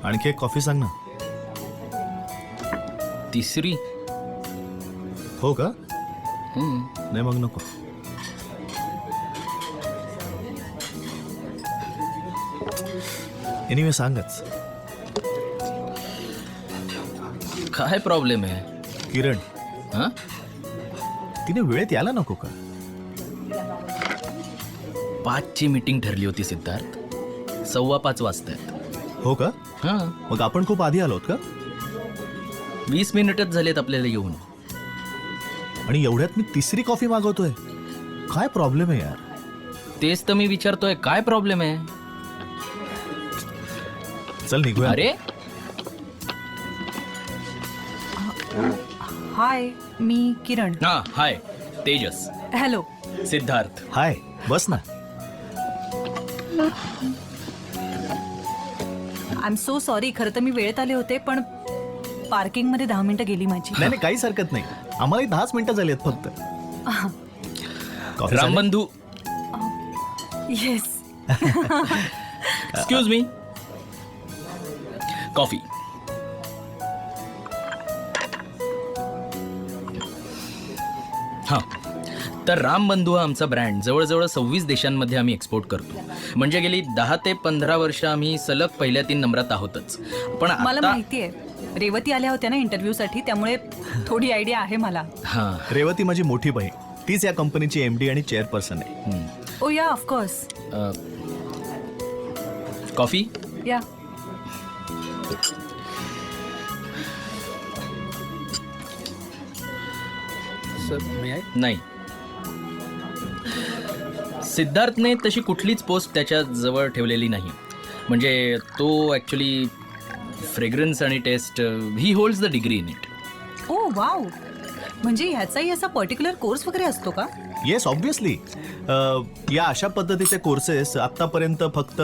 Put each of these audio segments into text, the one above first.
आणखी एक कॉफी सांग ना. तिसरी. हो का? नाही मग नको. एनिवे सांगच. काय प्रॉब्लेम आहे किरण, हा? तिने वेळेत यायला नको का? 5ची मीटिंग ठरली होती सिद्धार्थ, 5:15 वाजतायत. हो का? हा, मग आपण खूप आधी आलोत का? 20 मिनिटच झालेत आपल्याला येऊन. आणि एवढ्यात मी तिसरी कॉफी मागवतोय. काय प्रॉब्लेम आहे यार? तेच तर मी विचारतोय, काय प्रॉब्लेम आहे? चल निघूया. अरे हाय, मी किरण. हा, हाय तेजस. हॅलो. सिद्धार्थ. हाय, बस ना. I am so sorry. खरं तर मी वेळेत आले होते, पण पार्किंगमध्ये 10 मिनिटं गेली माझी. नाही नाही, काहीच हरकत नाही. आम्हाला 10च मिनिटं झाली आहेत फक्त. कॉफी झाली? Rambandhu. Yes. Excuse me. Coffee. हां, तर रामबंधू हा आमचा ब्रँड जवळजवळ 26 देशांमध्ये आम्ही एक्सपोर्ट करतो. म्हणजे गेली 10 ते 15 वर्ष आम्ही सलग पहिल्या 3 नंबरात आहोतच. पण मला आता माहिती आहे, रेवती आल्या होत्या ना इंटरव्ह्यूसाठी, त्यामुळे थोडी आयडिया आहे मला. हां. रेवती माझी मोठी बहीण. तीच या कंपनीची MD आणि चेअरपर्सन आहे. ओ या, ऑफकोर्स. कॉफी. या. नाही, सिद्धार्थने तशी कुठलीच पोस्ट त्याच्या जवळ ठेवलेली नाही. म्हणजे तो ॲक्च्युली फ्रेग्रन्स आणि टेस्ट, ही holds the degree in it. Oh wow. म्हणजे ह्याचाही असा पर्टिक्युलर कोर्स वगैरे असतो का? Yes, obviously. या अशा पद्धतीचे कोर्सेस आत्तापर्यंत फक्त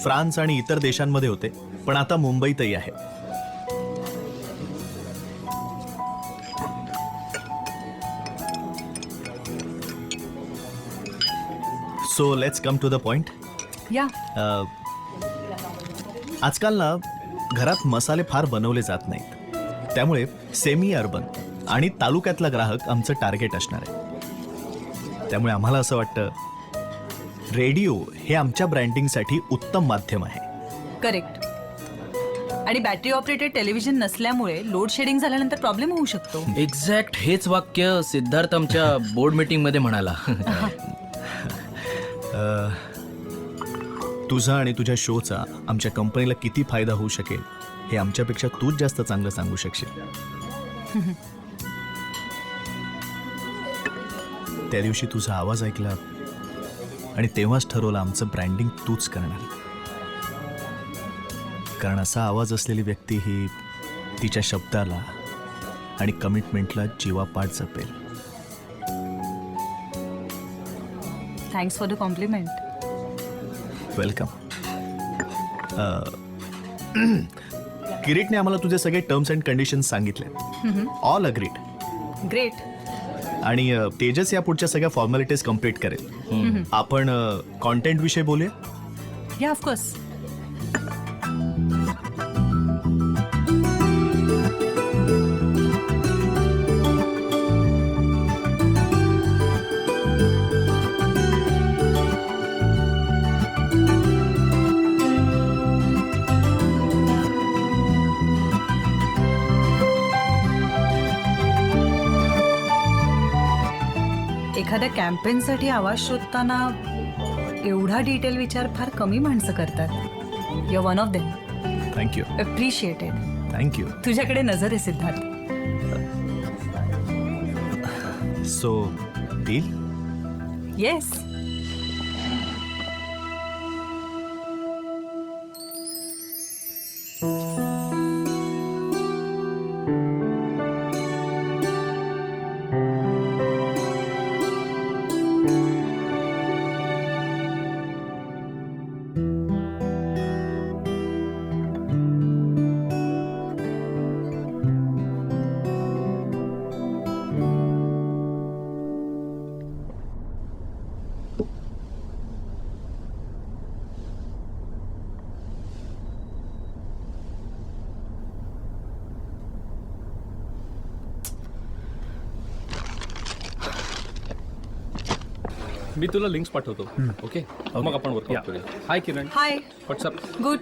फ्रान्स आणि इतर देशांमध्ये होते, पण आता मुंबईतही आहे. So let's come to the point. Yeah. आजकाल ना घरात मसाले फार बनवले जात नाहीत, त्यामुळे सेमी अर्बन आणि तालुक्यातला ग्राहक आमचं टार्गेट असणार आहे. त्यामुळे आम्हाला असं वाटतं रेडिओ हे आमच्या ब्रँडिंगसाठी उत्तम माध्यम आहे. करेक्ट. आणि बॅटरी ऑपरेटेड टेलिव्हिजन नसल्यामुळे लोड शेडिंग झाल्यानंतर प्रॉब्लेम होऊ शकतो. एक्झॅक्ट हेच वाक्य सिद्धार्थ आमच्या बोर्ड मीटिंगमध्ये म्हणाला. तुझा आणि तुझ्या शोचा आमच्या कंपनीला किती फायदा होऊ शकेल हे आमच्यापेक्षा तूच जास्त चांगलं सांगू शकशील. त्या दिवशी तुझा आवाज ऐकला आणि तेव्हाच ठरवलं आमचं ब्रँडिंग तूच करणार. कारण असा आवाज असलेली व्यक्ती ही तिच्या शब्दाला आणि कमिटमेंटला जीवापाड जपेल. Thanks for the compliment. Welcome. किरीटने आम्हाला तुझे सगळे टर्म्स अँड कंडिशन्स सांगितले. All agreed. ग्रेट. आणि तेजस या पुढच्या सगळ्या फॉर्मॅलिटीज कम्प्लीट करेल. आपण कॉन्टेंट विषयी बोलूया. या, ऑफकोर्स. एखाद्या कॅम्पेनसाठी आवाज शोधताना एवढा डिटेल विचार फार कमी माणसं करतात. You one of them. Thank you. Appreciated. Thank you. तुझ्याकडे नजर आहे सिद्धार्थ. So deal. येस. मी तुला लिंक्स पाठवतो ओके मग आपण वर्कआउट करूया. Hi Kiran, hi what's up. Good.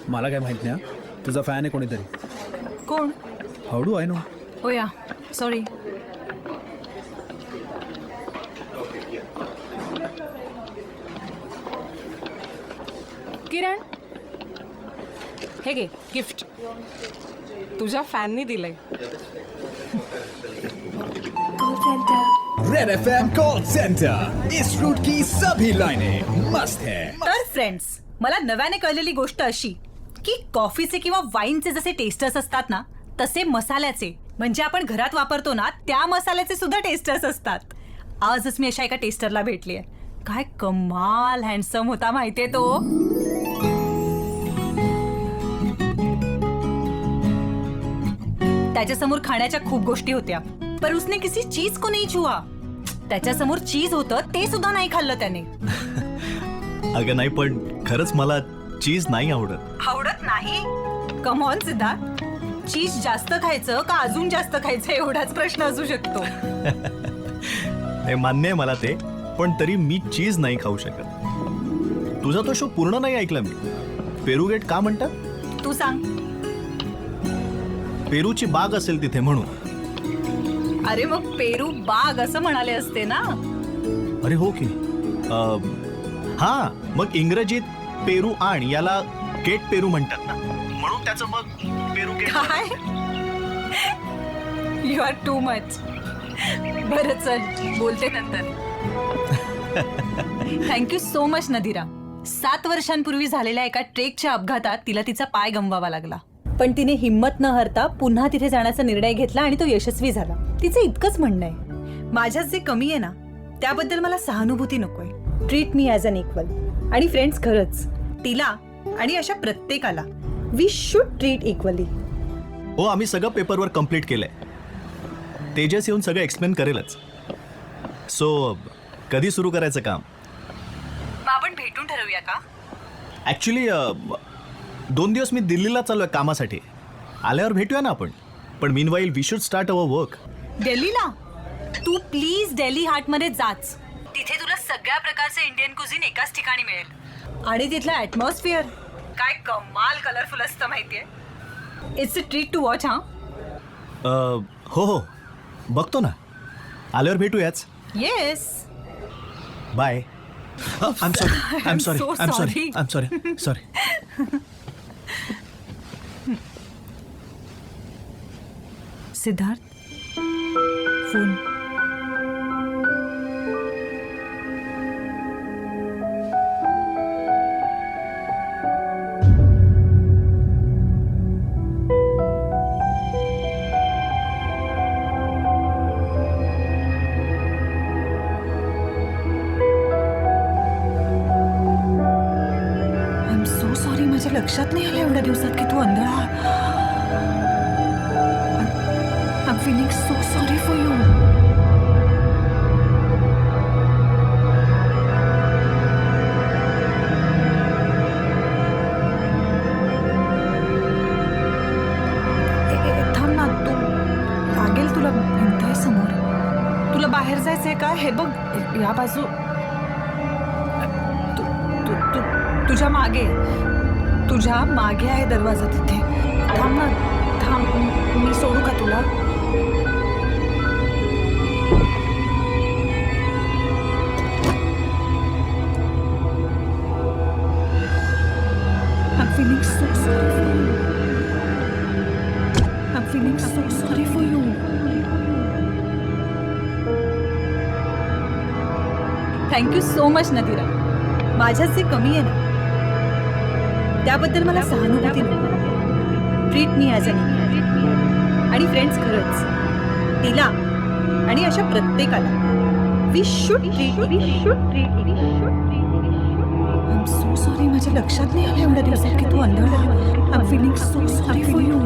मला काय माहित नाही हा. तुझा फॅन आहे कोणीतरी. कोण? How do I know. Oh yeah sorry. Kiran हे घे गिफ्ट तुझ्या फॅननी दिलंय. रेड एफएम कॉल सेंटर, इस रूट की सभी लाइनें मस्त है. तर फ्रेंड्स, मला नव्याने कळलेली गोष्ट अशी की कॉफीचे किंवा वाईनचे जसे टेस्टर्स असतात ना, तसे मसाल्याचे म्हणजे आपण घरात वापरतो ना त्या मसाल्याचे सुद्धा टेस्टर्स असतात. आजच मी अशा एका टेस्टरला भेटली आहे. काय कमाल हँडसम होता माहितीये तो. त्याच्यासमोर खाण्याच्या खूप गोष्टी होत्या, पर उसने किसी चीज को नहीं छुआ. त्याच्यासमोर चीज होतं ते सुद्धा नाही खाल्लं त्याने. अगं नाही, पण खरंच मला चीज नाही आवडत. आवडत नाही? कम ऑन सिद्धार्थ, चीज जास्त खायचं का अजून जास्त खायचं एवढाच प्रश्न असू शकतो. हे मान्य आहे मला ते, पण तरी मी चीज नाही खाऊ शकत. तुझा तो शो पूर्ण नाही ऐकला मी. पेरुगेट का म्हणतात? तू सांग. पेरूची बाग असेल तिथे म्हणून. अरे मग पेरू बाग असं म्हणाले असते ना. अरे हो की. हा, मग इंग्रजीत पेरू आणि याला गेट पेरू म्हणतात ना, म्हणून त्याचं मग पेरू गेट. काय? You are too much. बरं चल, बोलते नंतर. Thank you so much नदीरा. 7 वर्षांपूर्वी झालेल्या एका ट्रेकच्या अपघातात तिला तिचा पाय गमवावा लागला, पण तिने हिंमत न हरता पुन्हा तिथे जाण्याचा निर्णय घेतला आणि तो यशस्वी झाला. तिचं इतकंच म्हणणं आहे, माझ्यात जे कमी आहे ना त्याबद्दल मला सहानुभूती नकोय. Treat me as an equal. आणि फ्रेंड्स, खरंच तिला आणि अशा प्रत्येकाला वी शुड ट्रीट इक्वली. हो, आम्ही सगळं पेपरवर कम्प्लीट केलंय. तेजस येऊन सगळं एक्सप्लेन करेलच. सो कधी सुरू करायचं काम? आपण भेटून ठरवूया का? ॲक्च्युली 2 दिवस मी दिल्लीला चालू आहे कामासाठी. आल्यावर भेटूया ना आपण. पण meanwhile we should start our work. दिल्लीला? तू प्लीज दिल्ली हार्टमध्ये जाच. तिथे तुला सगळ्या प्रकारचे इंडियन कुझिन एकाच ठिकाणी मिळेल. आणि तिथलं ॲटमॉस्फिअर काय कमाल कलरफुल असतं माहितीये. It's a treat to watch. हा हो हो, बघतो ना. आल्यावर भेटूयाच. Yes. Bye. I am sorry, I am sorry, so I am sorry, sorry. I am sorry, sorry. Siddharth, phone. I am so sorry. माझ्या लक्षात नाही आलं एवढ्या दिवसात की तू आंधळा. I'm feeling so sorry for you. थांब ना, तू लागेल तुला. भिंत आहे समोर. तुला बाहेर जायचंय का? हे बघ, या बाजू. तुझ्या मागे आहे दरवाजा तिथे. थांब ना, थांब. मी सोडू का तुला? I'm feeling so sorry for you. I'm feeling so sorry for you. Thank you so much Nadira. माझ्यात जे कमी आहे ना त्याबद्दल मला सहानुभूती नको. Treat me as an equal. आणि फ्रेंड्स, खरंच तिला आणि अशा प्रत्येकाला we should treat. I am so sorry. माझ्या लक्षात नाही आलं एवढ्या दिवसात की तू आंधळा. I am feeling so sorry for you.